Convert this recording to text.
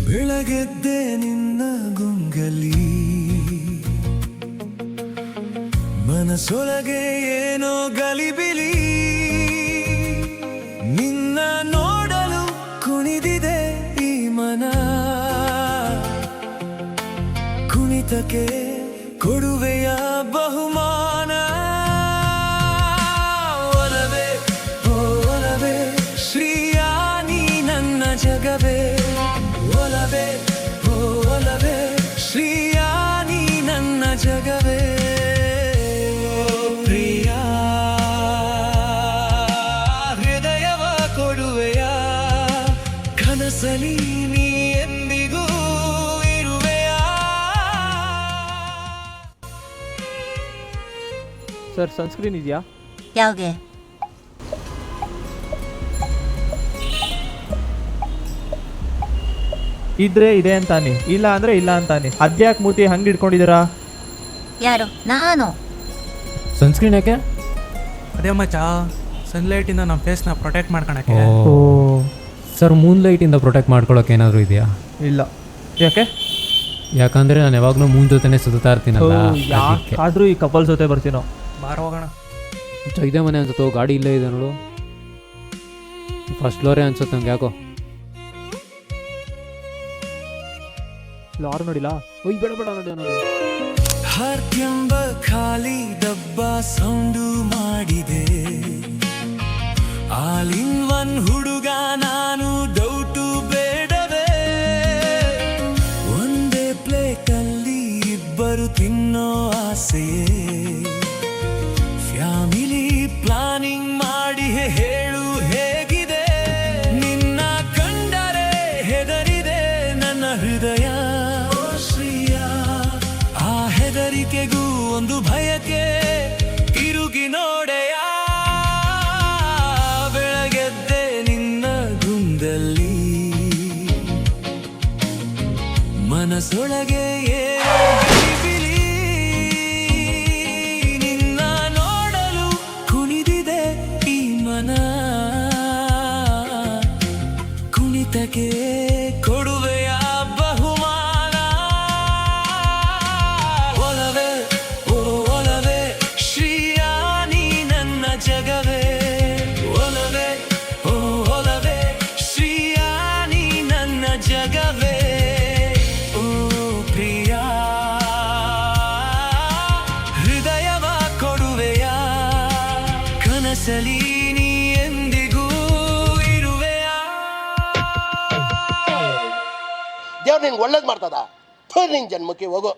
ಬೆಳಗೆದ್ದೆ ನಿನ್ನ ಗುಂಗಲಿ, ಮನಸೊಳಗೆ ಏನೋ ಗಲಿಬಿಲಿ, ನಿನ್ನ ನೋಡಲು ಕುಣಿದಿದೆ ಈ ಮನ, ಕುಣಿತಕ್ಕೆ ಕೊಡುವೆಯ ಬಹುಮಾನ. ಒಲವೇ ಓ ಒಲವೇ ಶ್ರೀಯ ನೀ ನನ್ನ ಜಗವೇ, ಒಲವೇ ಓ ಒಲವೇ ಶ್ರೀಯ ನೀ ನನ್ನ ಜಗವೇ. ಪ್ರಿಯ ಹೃದಯವ ಕೊಡುವೆಯ, ಕನಸಲಿ ನೀ ಎಂದಿಗೂ ಇರುವೆಯ. ಸರ್ ಸನ್ಸ್ಕ್ರೀನ್ ಇದೆಯಾ? ಯಾವ್ಗೆ? ಇದ್ರೆ ಇದೆ ಅಂತಾನೆ, ಇಲ್ಲ ಅಂದ್ರೆ ಇಲ್ಲ ಅಂತಾನೆ. ಅದ್ಯಾಕೆ ಮೂತಿ ಹಂಗೆ ಇಟ್ಕೊಂಡಿದ್ದೀರಾ? ಯಾರು? ನಾನು. ಸನ್ಸ್ಕ್ರೀನ್ ಯಾಕೆ? ಅದೇ ಮಚ್ಚ, ಸನ್ಲೈಟಿಂದ ನಮ್ಮ ಫೇಸ್ನ ಪ್ರೊಟೆಕ್ಟ್ ಮಾಡ್ಕೊಳಕ್ಕೆ. ಓ ಸರ್, ಮೂನ್ ಲೈಟಿಂದ ಪ್ರೊಟೆಕ್ಟ್ ಮಾಡ್ಕೊಳಕ್ಕೆ ಏನಾದರೂ ಇದೆಯಾ? ಇಲ್ಲ. ಯಾಕೆ? ಯಾಕಂದರೆ ನಾನು ಯಾವಾಗಲೂ ಮೂನ್ ಜೊತೆನೇ ಸುತ್ತಾ ಇರ್ತೀನಲ್ಲ. ಆದರೂ ಈ ಕಪಲ್ ಜೊತೆ ಬರ್ತೀನೋ. ಬಾರ ಹೋಗೋಣ. ಇದೇ ಮನೆ ಅನ್ಸುತ್ತೋ, ಗಾಡಿ ಇಲ್ಲೇ ಇದೆ ನೋಡು. ಫಸ್ಟ್ ಫ್ಲೋರೇ ಅನ್ಸುತ್ತೆ ನಂಗೆ ಯಾಕೋ. ಯಾರು ನೋಡಿಲ್ಲ? ಒಯ್ ಬೇಡ ಬೇಡ ನೋಡಿ ನೋಡಿ. ಹಾರ್ಕೆಂಬ ಖಾಲಿ ಡಬ್ಬ ಸೌಂಡು ಮಾಡಿದೆ, ಆಲ್ ಇನ್ ಒನ್ ಹುಡುಗ ನಾನು, ಡೌಟು ಬೇಡವೇ. ಒಂದೇ ಪ್ಲೇಟಲ್ಲಿ ಇಬ್ಬರು ತಿನ್ನೋ ಆಸೆಯೇ, ಫ್ಯಾಮಿಲಿ ಪ್ಲಾನಿಂಗ್ ಮಾಡಿ ಹೇಳು ಹೇಗಿದೆ. ನಿನ್ನ ಕಂಡರೆ ಹೆದರಿದೆ ನನ್ನ ಹೃದಯ, ಹೆದರಿಕೆಗೂ ಒಂದು ಭಯಕ್ಕೆ ತಿರುಗಿ ನೋಡೆಯ. ಬೆಳಗೆದ್ದೆ ನಿನ್ನ ಗುಂದಲ್ಲಿ, ಮನಸೊಳಗೆ ಏನೋ ಗಲಿಬಿಲಿ, ನಿನ್ನ ನೋಡಲು ಕುಣಿದಿದೆ ಈ ಮನ, ಕುಣಿತಕ್ಕೆ ಕೊಡುವೆಯ ಬಹುಮಾನ. ಒಲವೇ ಓ ಒಲವೇ ಶ್ರೀಯ ನೀ ನನ್ನ ಜಗವೇ, ಒಲವೇ ಓ ಒಲವೇ ಶ್ರೀಯ ನೀ ನನ್ನ ಜಗವೇ. ಓ ಪ್ರಿಯ ಹೃದಯವ ಕೊಡುವೆಯ, ಕನಸಲಿ ನೀ ಎಂದಿಗೂ ಇರುವೆಯ. ದೇವ್ರು ನಿನ್ಗೆ ಒಳ್ಳೇದು ಮಾಡ್ತದ, ನಿನ್ ಜನ್ಮಕ್ಕೆ ಹೋಗೋ.